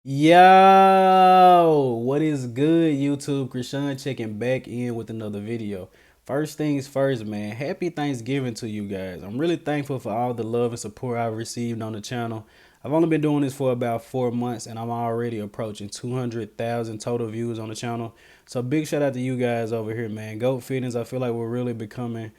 Yo, what is good, YouTube? Krishan checking back in with another video. First things first, man. Happy Thanksgiving to you guys. I'm really thankful for all the love and support I've received on the channel. I've only been doing this for about 4 months, and I'm already approaching 200,000 total views on the channel. So big shout out to you guys over here, man. Goat Fitness, I feel like we're really becoming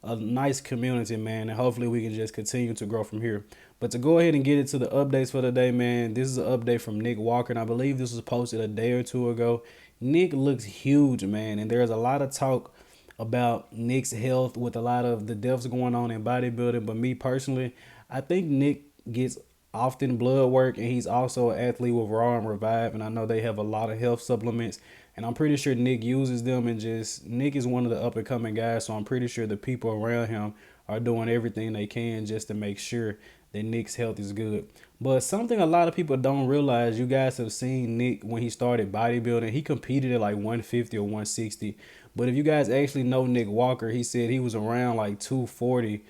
a nice community, man, and hopefully we can just continue to grow from here. But to go ahead and get into the updates for today, man, this is an update from Nick Walker, and I believe this was posted a day or two ago. Nick looks huge, man, and there's a lot of talk about Nick's health with a lot of the deaths going on in bodybuilding. But me personally, I think Nick gets often blood work, and he's also an athlete with Raw and Revive, and I know they have a lot of health supplements, and I'm pretty sure Nick uses them. And just Nick is one of the up and coming guys, so I'm pretty sure the people around him are doing everything they can just to make sure that Nick's health is good. But something a lot of people don't realize, you guys have seen Nick when he started bodybuilding. He competed at like 150 or 160. But if you guys actually know Nick Walker, he said he was around like 240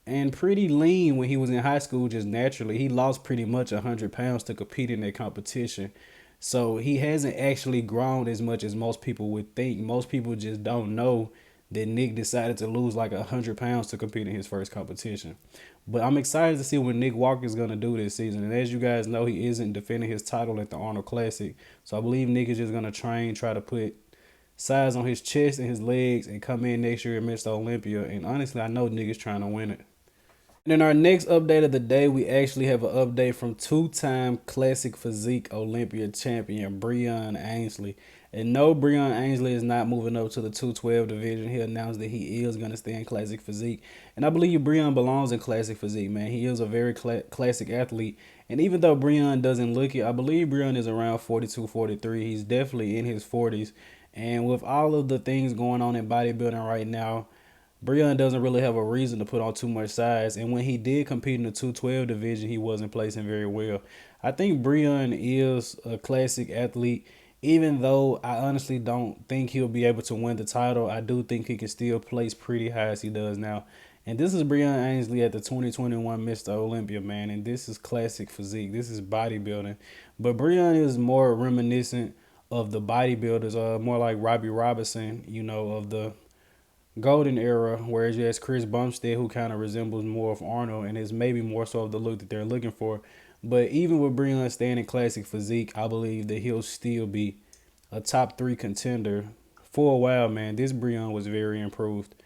and pretty lean when he was in high school just naturally. He lost pretty much 100 pounds to compete in that competition. So he hasn't actually grown as much as most people would think. Most people just don't know that Nick decided to lose like 100 pounds to compete in his first competition. But I'm excited to see what Nick Walker is going to do this season. And as you guys know, he isn't defending his title at the Arnold Classic. So I believe Nick is just going to train, try to put size on his chest and his legs, and come in next year and Mr. Olympia. And honestly, I know Nick is trying to win it. And in our next update of the day, we actually have an update from two-time Classic Physique Olympia champion Breon Ansley. And no, Breon Ansley is not moving up to the 212 division. He announced that he is going to stay in Classic Physique. And I believe Breon belongs in Classic Physique, man. He is a very classic athlete. And even though Breon doesn't look it, I believe Breon is around 42, 43. He's definitely in his 40s. And with all of the things going on in bodybuilding right now, Breon doesn't really have a reason to put on too much size, and when he did compete in the 212 division, he wasn't placing very well. I think Breon is a classic athlete, even though I honestly don't think he'll be able to win the title. I do think he can still place pretty high as he does now. And this is Breon Ansley at the 2021 Mr. Olympia, man, and this is classic physique. This is bodybuilding. But Breon is more reminiscent of the bodybuilders, more like Robbie Robinson, of the golden era, whereas you have Chris Bumstead, who kind of resembles more of Arnold and is maybe more so of the look that they're looking for. But even with Breon staying in classic physique, I believe that he'll still be a top 3 contender for a while, man. This Breon was very improved.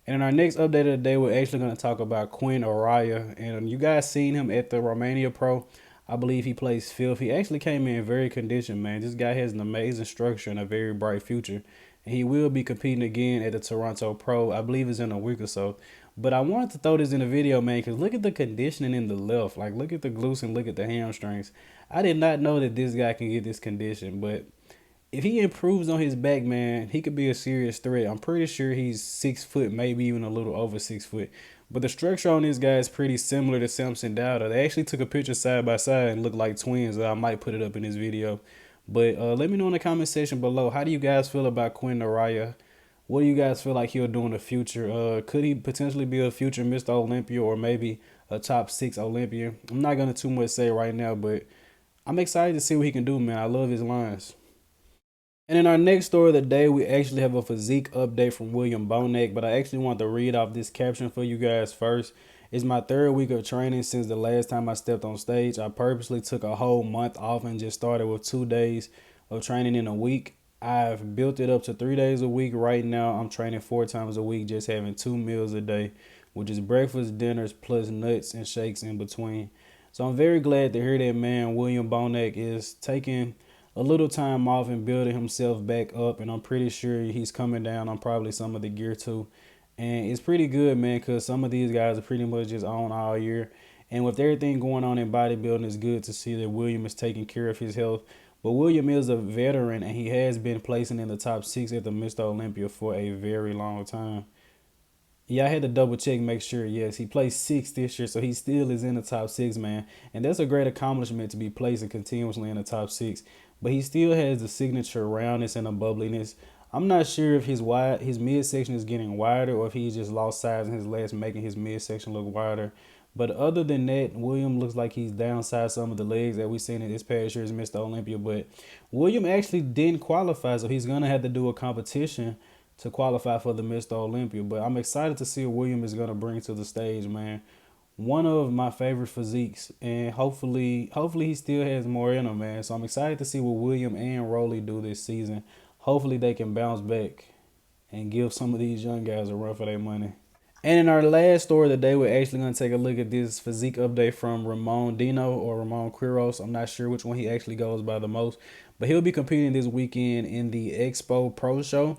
And in our next update of the day, we're actually going to talk about Quinton Eriya. And you guys seen him at the Romania Pro. I believe he plays fifth. He actually came in very conditioned, man. This guy has an amazing structure and a very bright future. And he will be competing again at the Toronto Pro. I believe it's in a week or so. But I wanted to throw this in the video, man, because look at the conditioning in the left. Like, look at the glutes and look at the hamstrings. I did not know that this guy can get this condition. But if he improves on his back, man, he could be a serious threat. I'm pretty sure he's 6 foot, maybe even a little over 6 foot. But the structure on this guy is pretty similar to Samson Dowda. They actually took a picture side by side and look like twins. I might put it up in this video. But let me know in the comment section below, how do you guys feel about Quinton Eriya? What do you guys feel like he'll do in the future? Could he potentially be a future Mr. Olympia or maybe a top 6 Olympian? I'm not going to too much say right now, but I'm excited to see what he can do, man. I love his lines. And in our next story of the day, we actually have a physique update from William Bonac, but I actually want to read off this caption for you guys first. It's my 3rd week of training since the last time I stepped on stage. I purposely took a whole month off and just started with 2 days of training in a week. I've built it up to 3 days a week. Right now, I'm training 4 times a week, just having 2 meals a day, which is breakfast, dinners, plus nuts and shakes in between. So I'm very glad to hear that, man. William Bonac is taking a little time off and building himself back up, and I'm pretty sure he's coming down on probably some of the gear too. And it's pretty good, man, because some of these guys are pretty much just on all year. And with everything going on in bodybuilding, it's good to see that William is taking care of his health. But William is a veteran, and he has been placing in the top 6 at the Mr. Olympia for a very long time. Yeah, I had to double check, make sure. Yes, he placed 6 this year, so he still is in the top 6, man. And that's a great accomplishment to be placing continuously in the top 6. But he still has the signature roundness and the bubbliness. I'm not sure if his midsection is getting wider or if he's just lost size in his legs, making his midsection look wider. But other than that, William looks like he's downsized some of the legs that we seen in this past year's Mr. Olympia. But William actually didn't qualify, so he's gonna have to do a competition to qualify for the Mr. Olympia. But I'm excited to see what William is gonna bring to the stage, man. One of my favorite physiques, and hopefully he still has more in him, man. So I'm excited to see what William and Rolly do this season. Hopefully they can bounce back and give some of these young guys a run for their money. And in our last story of the day, we're actually going to take a look at this physique update from Ramon Dino or Ramon Quiros. I'm not sure which one he actually goes by the most, but he'll be competing this weekend in the Expo Pro Show.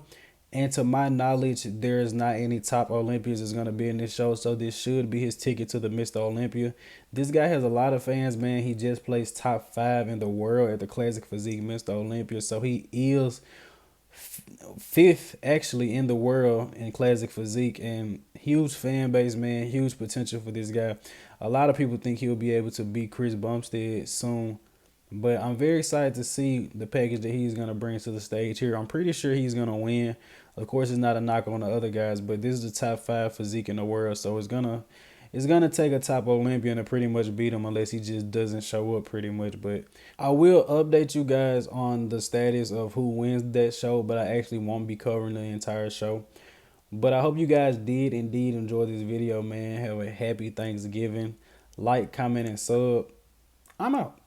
And to my knowledge, there is not any top Olympians that's going to be in this show, so this should be his ticket to the Mr. Olympia. This guy has a lot of fans, man. He just placed top 5 in the world at the Classic Physique Mr. Olympia, so he is fifth actually in the world in Classic Physique, and huge fan base, man. Huge potential for this guy. A lot of people think he'll be able to beat Chris Bumstead soon, but I'm very excited to see the package that he's going to bring to the stage here. I'm pretty sure he's going to win. Of course, it's not a knock on the other guys, but this is the top 5 physique in the world, so it's gonna take a top Olympian to pretty much beat him unless he just doesn't show up pretty much. But I will update you guys on the status of who wins that show, but I actually won't be covering the entire show. But I hope you guys did indeed enjoy this video, man. Have a happy Thanksgiving. Like, comment, and sub. I'm out.